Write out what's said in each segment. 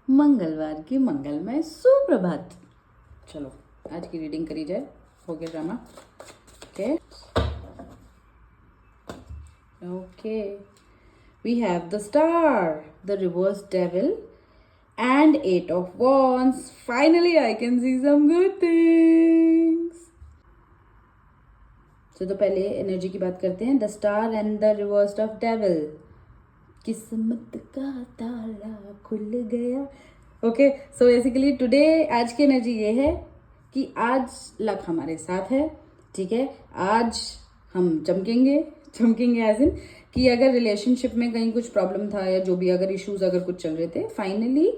मंगलवार की मंगलमय सुप्रभात। चलो आज की रीडिंग करी जाए। हो गया drama. Okay okay, we have the star, the reverse devil and 8 of Wands. Finally I can see some good things. तो पहले एनर्जी की बात करते हैं। The star and the reverse of devil. किस्मत का ताला खुल गया। ओके, सो बेसिकली टुडे आज की एनर्जी ये है कि आज लक हमारे साथ है। ठीक है, आज हम चमकेंगे एज इन कि अगर रिलेशनशिप में कहीं कुछ प्रॉब्लम था या जो भी अगर इश्यूज अगर कुछ चल रहे थे, finally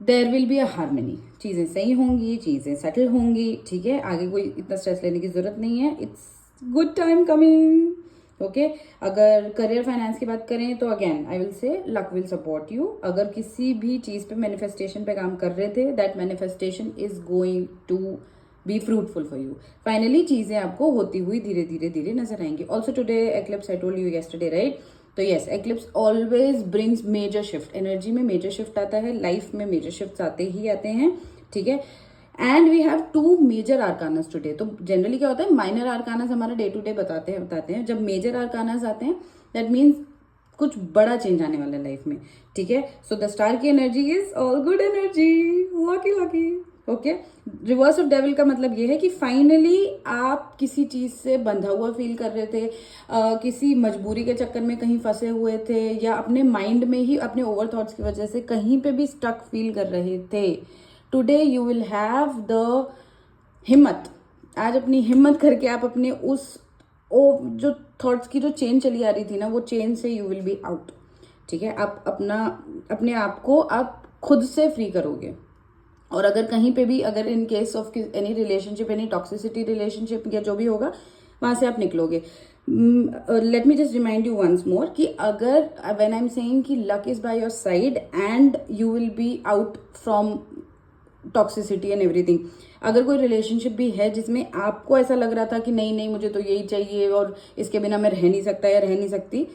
there will be a harmony. चीजें सही होंगी, चीजें सेटल होंगी। ठीक है, आगे कोई इतना स्ट्रेस लेने की जरूरत नहीं है। It's good time coming. Okay, अगर करियर फाइनेंस की बात करें तो again I will say luck will support you. अगर किसी भी चीज पे मैनिफेस्टेशन पे काम कर रहे थे, that manifestation is going to be fruitful for you. Finally चीजें आपको होती हुई धीरे धीरे धीरे नजर आएंगी। Also today eclipse, I told you yesterday, right? तो yes, eclipse always brings major shift. Energy में मेजर शिफ्ट आता है, लाइफ में मेजर शिफ्ट आते ही आते हैं। ठीक है, and we have 2 major arcanas today. तो जनरली क्या होता है, माइनर आर्कानास हमारा डे टू डे बताते हैं। जब मेजर आर्कानास आते हैं दैट मीन्स कुछ बड़ा चेंज आने वाला है लाइफ में। ठीक है, सो द स्टार की energy is all good energy, lucky. Okay, reverse of devil का मतलब ये है कि फाइनली आप किसी चीज से बंधा हुआ फील कर रहे थे, किसी मजबूरी के चक्कर में कहीं फंसे हुए थे, या अपने माइंड में ही अपने ओवर थॉट्स की वजह से कहीं पे भी स्टक फील कर रहे थे। Today you will have the हिम्मत। आज अपनी हिम्मत करके आप अपने जो थॉट्स की जो चेन चली आ रही थी ना, वो चेन से यू विल बी आउट। ठीक है, आप अपने आप को आप खुद से फ्री करोगे। और अगर कहीं पे भी, अगर in case of any relationship, any toxicity relationship या जो भी होगा, वहां से आप निकलोगे। Let me just remind you once more कि अगर व्हेन आई एम सेइंग कि luck is by your side and you will be out from toxicity and everything, अगर कोई रिलेशनशिप भी है जिसमें आपको ऐसा लग रहा था कि नहीं नहीं मुझे तो यही चाहिए और इसके बिना मैं रह नहीं सकता या रह नहीं सकती,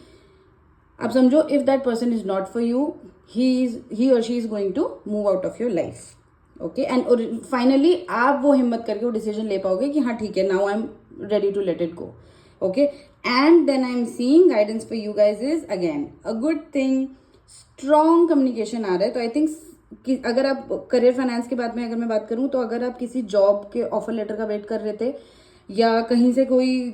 आप समझो if that person is not for you, he और she is going to move out of your life. Okay, and finally आप वो हिम्मत करके वो डिसीजन ले पाओगे कि हाँ ठीक है, now I am ready to let it go. Okay, and then I am seeing guidance for you guys is again a good thing. Strong communication आ रहा है। तो आई थिंक कि अगर आप करियर फाइनेंस के बाद में अगर मैं बात करूं, तो अगर आप किसी जॉब के ऑफर लेटर का वेट कर रहे थे, या कहीं से कोई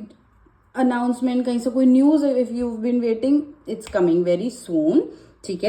अनाउंसमेंट, कहीं से कोई news, if you been waiting, it's coming very soon. ठीक है,